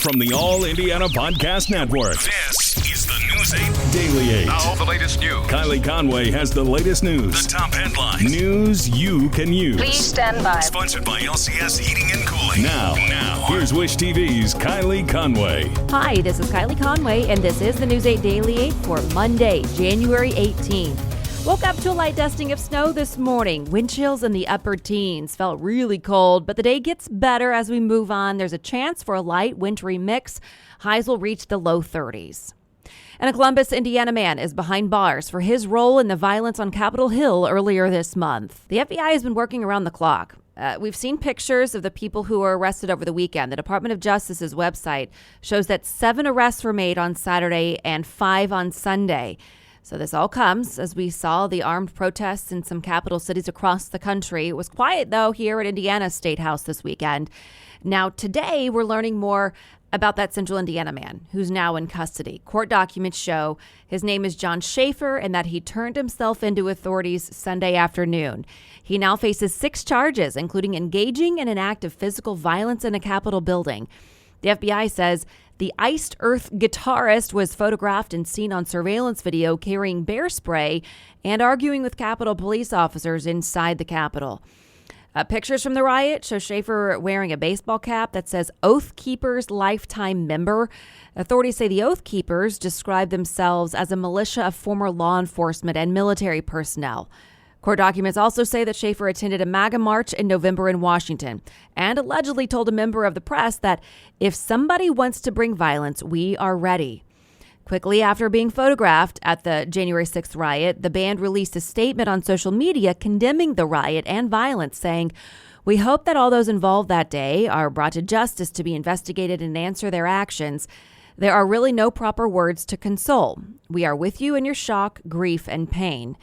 From the All Indiana Podcast Network, this is the News 8 Daily 8. Now the latest news. Kylie Conway has the latest news. The top headlines. News you can use. Please stand by. Sponsored by LCS Heating and Cooling. Now, here's Wish TV's Kylie Conway. Hi, this is Kylie Conway, and this is the News 8 Daily 8 for Monday, January 18th. Woke up to a light dusting of snow this morning. Wind chills in the upper teens. Felt really cold, but the day gets better as we move on. There's a chance for a light wintry mix. Highs will reach the low 30s. And a Columbus, Indiana man is behind bars for his role in the violence on Capitol Hill earlier this month. The FBI has been working around the clock. We've seen pictures of the people who were arrested over the weekend. The Department of Justice's website shows that 7 arrests were made on Saturday and 5 on Sunday. So this all comes as we saw the armed protests in some capital cities across the country. It was quiet, though, here at Indiana's Statehouse this weekend. Now, today, we're learning more about that Central Indiana man who's now in custody. Court documents show his name is John Schaefer and that he turned himself into authorities Sunday afternoon. He now faces 6 charges, including engaging in an act of physical violence in a Capitol building. The FBI says the Iced Earth guitarist was photographed and seen on surveillance video carrying bear spray and arguing with Capitol police officers inside the Capitol. Pictures from the riot show Schaefer wearing a baseball cap that says Oath Keepers Lifetime Member. Authorities say the Oath Keepers describe themselves as a militia of former law enforcement and military personnel. Court documents also say that Schaefer attended a MAGA march in November in Washington and allegedly told a member of the press that if somebody wants to bring violence, we are ready. Quickly after being photographed at the January 6th riot, the band released a statement on social media condemning the riot and violence, saying, "We hope that all those involved that day are brought to justice to be investigated and answer their actions. There are really no proper words to console. We are with you in your shock, grief, and pain."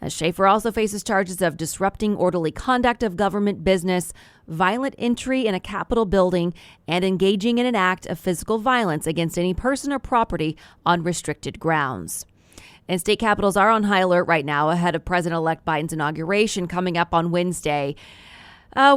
Schaefer also faces charges of disrupting orderly conduct of government business, violent entry in a Capitol building, and engaging in an act of physical violence against any person or property on restricted grounds. And state capitals are on high alert right now ahead of President-elect Biden's inauguration coming up on Wednesday.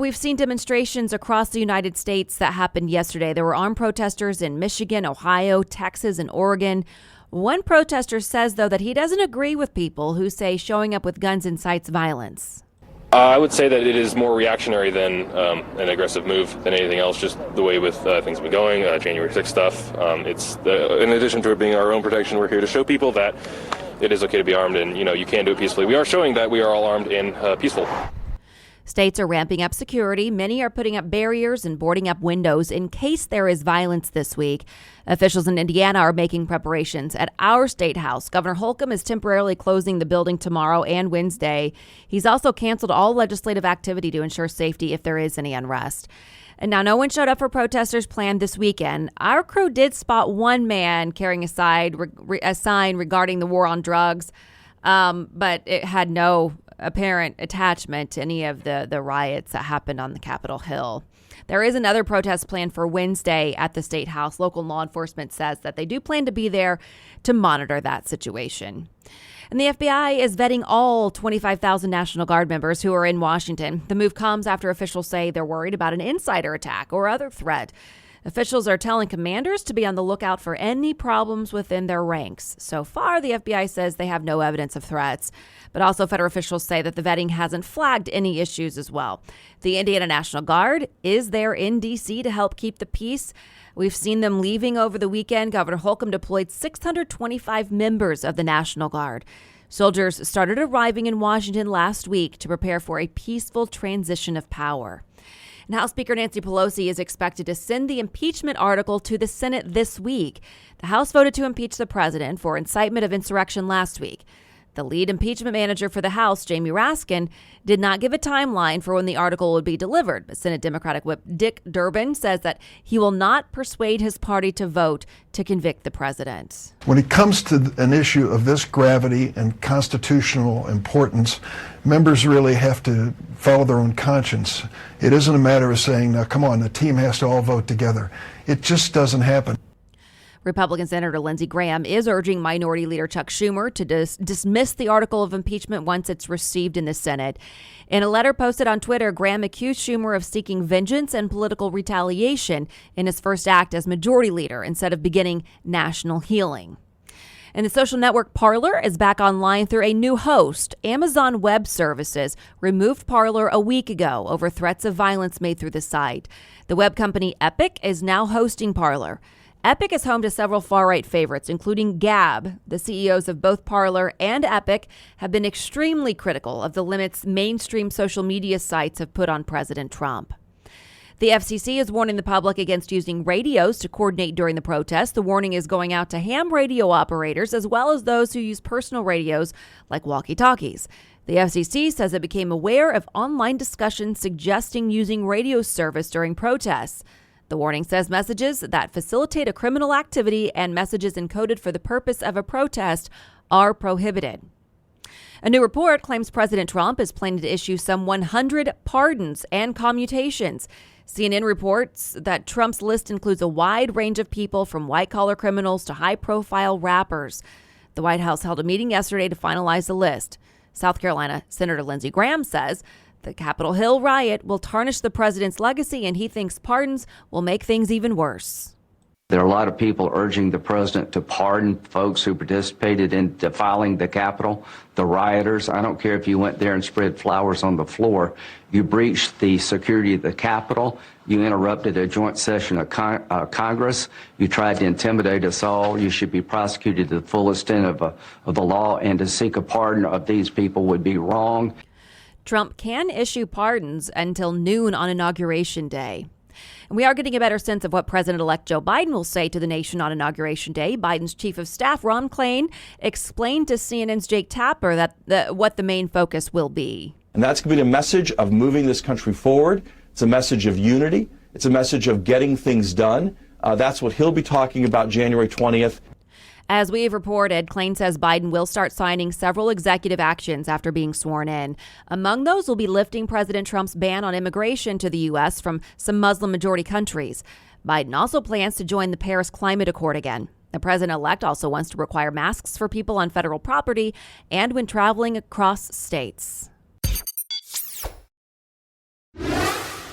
We've seen demonstrations across the United States that happened yesterday. There were armed protesters in Michigan, Ohio, Texas, and Oregon. One protester says, though, that he doesn't agree with people who say showing up with guns incites violence. I would say that it is more reactionary than an aggressive move than anything else, just the way with things have been going, January 6th stuff. In addition to it being our own protection, we're here to show people that it is okay to be armed and, you can do it peacefully. We are showing that we are all armed and peaceful. States are ramping up security. Many are putting up barriers and boarding up windows in case there is violence this week. Officials in Indiana are making preparations. At our State House, Governor Holcomb is temporarily closing the building tomorrow and Wednesday. He's also canceled all legislative activity to ensure safety if there is any unrest. And now no one showed up for protesters planned this weekend. Our crew did spot one man carrying a sign regarding the war on drugs, but it had no apparent attachment to any of the riots that happened on the Capitol Hill. There is another protest planned for Wednesday at the State House. Local law enforcement says that they do plan to be there to monitor that situation. And the FBI is vetting all 25,000 National Guard members who are in Washington. The move comes after officials say they're worried about an insider attack or other threat. Officials are telling commanders to be on the lookout for any problems within their ranks. So far, the FBI says they have no evidence of threats. But also federal officials say that the vetting hasn't flagged any issues as well. The Indiana National Guard is there in D.C. to help keep the peace. We've seen them leaving over the weekend. Governor Holcomb deployed 625 members of the National Guard. Soldiers started arriving in Washington last week to prepare for a peaceful transition of power. And House Speaker Nancy Pelosi is expected to send the impeachment article to the Senate this week. The House voted to impeach the president for incitement of insurrection last week. The lead impeachment manager for the House, Jamie Raskin, did not give a timeline for when the article would be delivered. But Senate Democratic Whip Dick Durbin says that he will not persuade his party to vote to convict the president. When it comes to an issue of this gravity and constitutional importance, members really have to follow their own conscience. It isn't a matter of saying, now, come on, the team has to all vote together. It just doesn't happen. Republican Senator Lindsey Graham is urging Minority Leader Chuck Schumer to dismiss the article of impeachment once it's received in the Senate. In a letter posted on Twitter, Graham accused Schumer of seeking vengeance and political retaliation in his first act as Majority Leader instead of beginning national healing. And the social network Parler is back online through a new host. Amazon Web Services removed Parler a week ago over threats of violence made through the site. The web company Epic is now hosting Parler. Epic is home to several far-right favorites, including Gab. The CEOs of both Parler and Epic have been extremely critical of the limits mainstream social media sites have put on President Trump. The FCC is warning the public against using radios to coordinate during the protest. The warning is going out to ham radio operators as well as those who use personal radios like walkie-talkies. The FCC says it became aware of online discussions suggesting using radio service during protests. The warning says messages that facilitate a criminal activity and messages encoded for the purpose of a protest are prohibited. A new report claims President Trump is planning to issue some 100 pardons and commutations. CNN reports that Trump's list includes a wide range of people from white-collar criminals to high-profile rappers. The White House held a meeting yesterday to finalize the list. South Carolina Senator Lindsey Graham says the Capitol Hill riot will tarnish the president's legacy, and he thinks pardons will make things even worse. There are a lot of people urging the president to pardon folks who participated in defiling the Capitol, the rioters. I don't care if you went there and spread flowers on the floor. You breached the security of the Capitol. You interrupted a joint session of Congress. You tried to intimidate us all. You should be prosecuted to the full extent of the law, and to seek a pardon of these people would be wrong. Trump can issue pardons until noon on Inauguration Day. And we are getting a better sense of what President-elect Joe Biden will say to the nation on Inauguration Day. Biden's chief of staff, Ron Klain, explained to CNN's Jake Tapper that what the main focus will be. And that's going to be a message of moving this country forward. It's a message of unity. It's a message of getting things done. That's what he'll be talking about January 20th. As we have reported, Klain says Biden will start signing several executive actions after being sworn in. Among those will be lifting President Trump's ban on immigration to the U.S. from some Muslim-majority countries. Biden also plans to join the Paris Climate Accord again. The president-elect also wants to require masks for people on federal property and when traveling across states.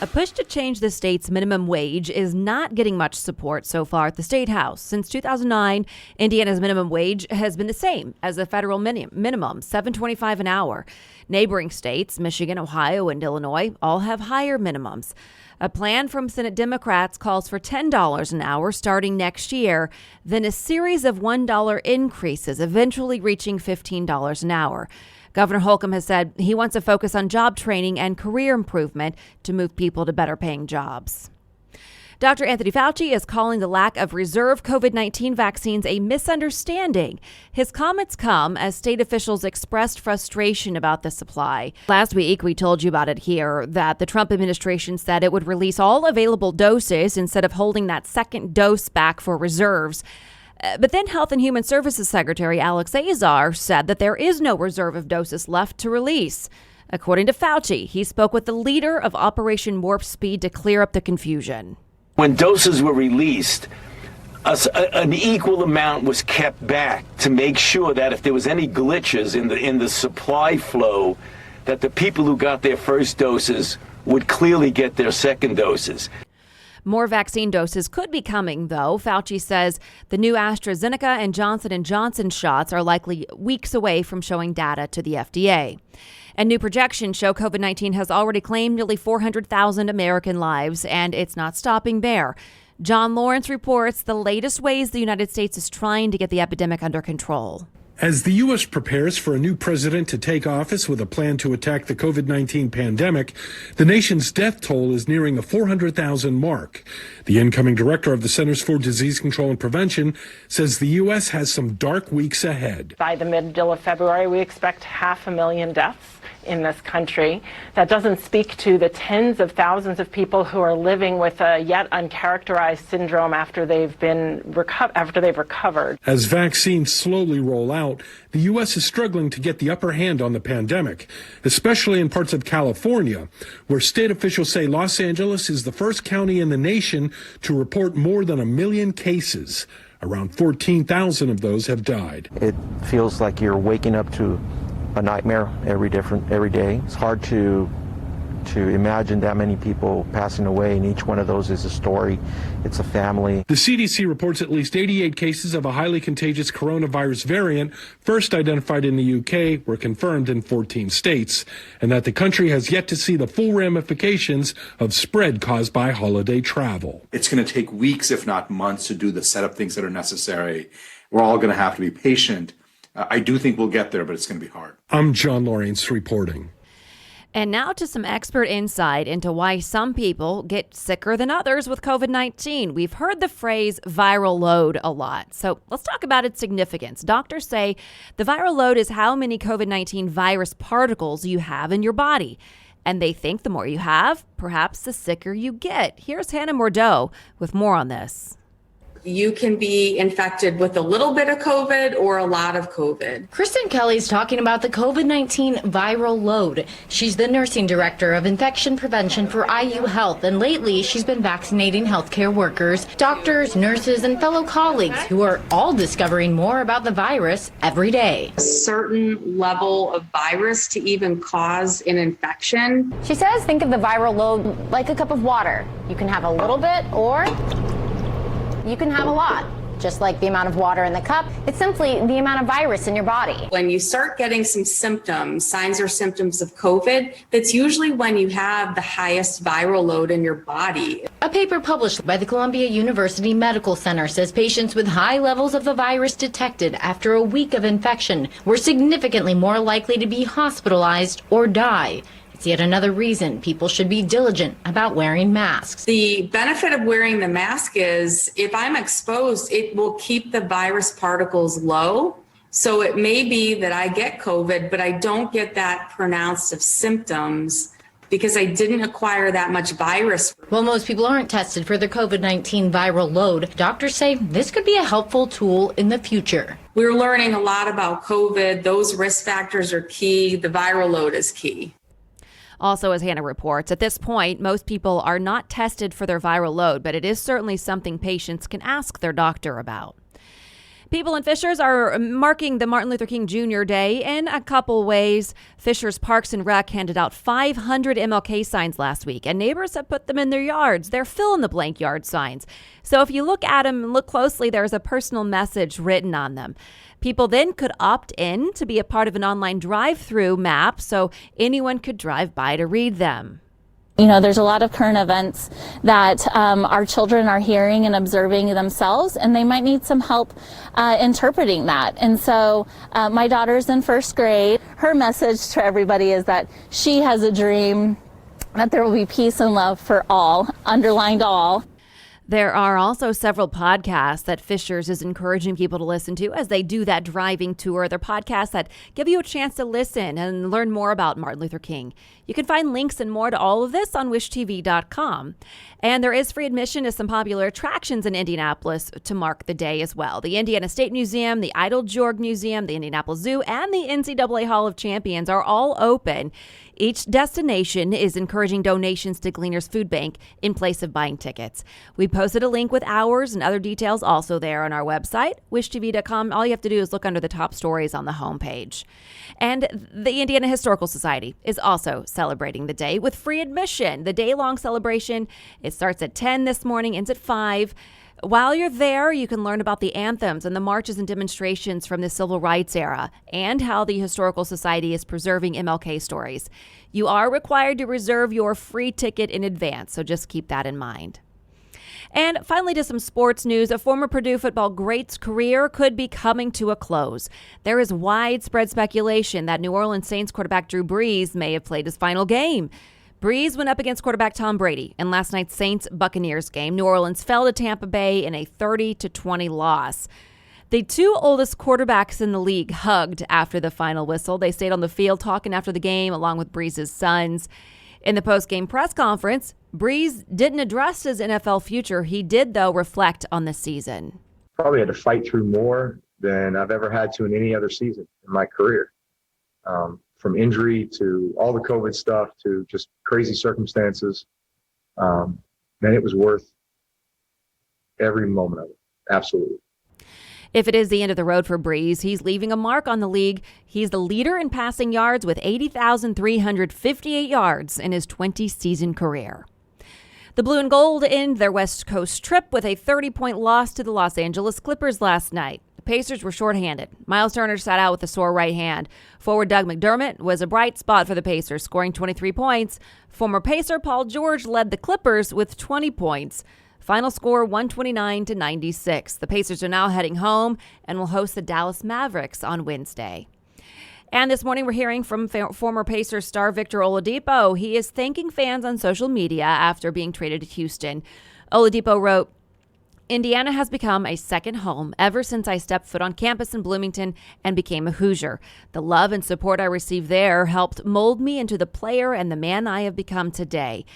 A push to change the state's minimum wage is not getting much support so far at the Statehouse. Since 2009, Indiana's minimum wage has been the same as the federal minimum, $7.25 an hour. Neighboring states, Michigan, Ohio, and Illinois, all have higher minimums. A plan from Senate Democrats calls for $10 an hour starting next year, then a series of $1 increases, eventually reaching $15 an hour. Governor Holcomb has said he wants to focus on job training and career improvement to move people to better paying jobs. Dr. Anthony Fauci is calling the lack of reserve COVID-19 vaccines a misunderstanding. His comments come as state officials expressed frustration about the supply. Last week, we told you about it here, that the Trump administration said it would release all available doses instead of holding that second dose back for reserves. But then Health and Human Services Secretary Alex Azar said that there is no reserve of doses left to release. According to Fauci, he spoke with the leader of Operation Warp Speed to clear up the confusion. When doses were released, an equal amount was kept back to make sure that if there was any glitches in the supply flow, that the people who got their first doses would clearly get their second doses. More vaccine doses could be coming, though. Fauci says the new AstraZeneca and Johnson & Johnson shots are likely weeks away from showing data to the FDA. And new projections show COVID-19 has already claimed nearly 400,000 American lives, and it's not stopping there. John Lawrence reports the latest ways the United States is trying to get the epidemic under control. As the U.S. prepares for a new president to take office with a plan to attack the COVID-19 pandemic, the nation's death toll is nearing the 400,000 mark. The incoming director of the Centers for Disease Control and Prevention says the U.S. has some dark weeks ahead. By the middle of February, we expect 500,000 deaths in this country. That doesn't speak to the tens of thousands of people who are living with a yet uncharacterized syndrome after they've recovered. As vaccines slowly roll out, the U.S. is struggling to get the upper hand on the pandemic, especially in parts of California, where state officials say Los Angeles is the first county in the nation to report more than 1 million cases. Around 14,000 of those have died. It feels like you're waking up to a nightmare every day. It's hard to imagine that many people passing away, and each one of those is a story. It's a family. The CDC reports at least 88 cases of a highly contagious coronavirus variant, first identified in the UK, were confirmed in 14 states, and that the country has yet to see the full ramifications of spread caused by holiday travel. It's going to take weeks, if not months, to do the setup things that are necessary. We're all going to have to be patient. I do think we'll get there, but it's going to be hard. I'm John Lawrence reporting. And now to some expert insight into why some people get sicker than others with COVID-19. We've heard the phrase viral load a lot, so let's talk about its significance. Doctors say the viral load is how many COVID-19 virus particles you have in your body. And they think the more you have, perhaps the sicker you get. Here's Hannah Mordeau with more on this. You can be infected with a little bit of COVID or a lot of COVID. Kristen Kelly's talking about the COVID-19 viral load. She's the nursing director of infection prevention for IU Health, and lately she's been vaccinating healthcare workers, doctors, nurses, and fellow colleagues who are all discovering more about the virus every day. A certain level of virus to even cause an infection. She says think of the viral load like a cup of water. You can have a little bit or you can have a lot. Just like the amount of water in the cup, it's simply the amount of virus in your body. When you start getting some symptoms, signs or symptoms of COVID, that's usually when you have the highest viral load in your body. A paper published by the Columbia University Medical Center says patients with high levels of the virus detected after a week of infection were significantly more likely to be hospitalized or die. It's yet another reason people should be diligent about wearing masks. The benefit of wearing the mask is if I'm exposed, it will keep the virus particles low. So it may be that I get COVID, but I don't get that pronounced of symptoms because I didn't acquire that much virus. While most people aren't tested for their COVID-19 viral load, doctors say this could be a helpful tool in the future. We're learning a lot about COVID. Those risk factors are key. The viral load is key. Also, as Hannah reports, at this point, most people are not tested for their viral load, but it is certainly something patients can ask their doctor about. People in Fishers are marking the Martin Luther King Jr. Day in a couple ways. Fishers Parks and Rec handed out 500 MLK signs last week, and neighbors have put them in their yards. They're fill-in-the-blank yard signs. So if you look at them and look closely, there's a personal message written on them. People then could opt in to be a part of an online drive-through map so anyone could drive by to read them. You know, there's a lot of current events that our children are hearing and observing themselves, and they might need some help interpreting that. And so my daughter's in first grade. Her message to everybody is that she has a dream that there will be peace and love for all, underlined all. There are also several podcasts that Fishers is encouraging people to listen to as they do that driving tour. They're podcasts that give you a chance to listen and learn more about Martin Luther King. You can find links and more to all of this on wishtv.com. And there is free admission to some popular attractions in Indianapolis to mark the day as well. The Indiana State Museum, the Idle Georg Museum, the Indianapolis Zoo, and the NCAA Hall of Champions are all open. Each destination is encouraging donations to Gleaner's Food Bank in place of buying tickets. We posted a link with hours and other details also there on our website, wishtv.com. All you have to do is look under the top stories on the homepage. And the Indiana Historical Society is also celebrating the day with free admission. The day-long celebration, it starts at 10 this morning, ends at 5. While you're there, you can learn about the anthems and the marches and demonstrations from the Civil Rights era and how the Historical Society is preserving MLK stories. You are required to reserve your free ticket in advance, so just keep that in mind. And finally, to some sports news. A former Purdue football great's career could be coming to a close. There is widespread speculation that New Orleans Saints quarterback Drew Brees may have played his final game. Brees went up against quarterback Tom Brady in last night's Saints-Buccaneers game. New Orleans fell to Tampa Bay in a 30-20 loss. The two oldest quarterbacks in the league hugged after the final whistle. They stayed on the field talking after the game along with Brees' sons. In the post-game press conference, Brees didn't address his NFL future. He did, though, reflect on the season. Probably had to fight through more than I've ever had to in any other season in my career. From injury to all the COVID stuff to just crazy circumstances. Man, it was worth every moment of it. Absolutely. If it is the end of the road for Brees, he's leaving a mark on the league. He's the leader in passing yards with 80,358 yards in his 20-season career. The Blue and Gold end their West Coast trip with a 30-point loss to the Los Angeles Clippers last night. The Pacers were shorthanded. Miles Turner sat out with a sore right hand. Forward Doug McDermott was a bright spot for the Pacers, scoring 23 points. Former Pacer Paul George led the Clippers with 20 points. Final score 129-96. The Pacers are now heading home and will host the Dallas Mavericks on Wednesday. And this morning, we're hearing from former Pacers star Victor Oladipo. He is thanking fans on social media after being traded to Houston. Oladipo wrote, "Indiana has become a second home ever since I stepped foot on campus in Bloomington and became a Hoosier. The love and support I received there helped mold me into the player and the man I have become today.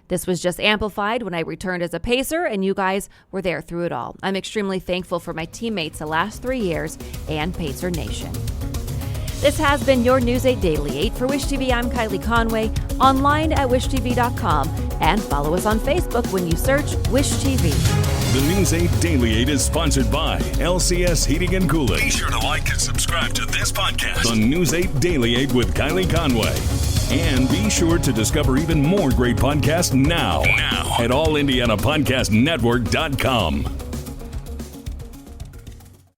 This was just amplified when I returned as a Pacer, and you guys were there through it all. I'm extremely thankful for my teammates the last 3 years and Pacer Nation." This has been your News 8 Daily 8. For Wish TV, I'm Kylie Conway, online at wishtv.com, and follow us on Facebook when you search Wish TV. The News 8 Daily 8 is sponsored by LCS Heating and Cooling. Be sure to like and subscribe to this podcast on News 8 Daily 8 with Kylie Conway. And be sure to discover even more great podcasts now at allindianapodcastnetwork.com.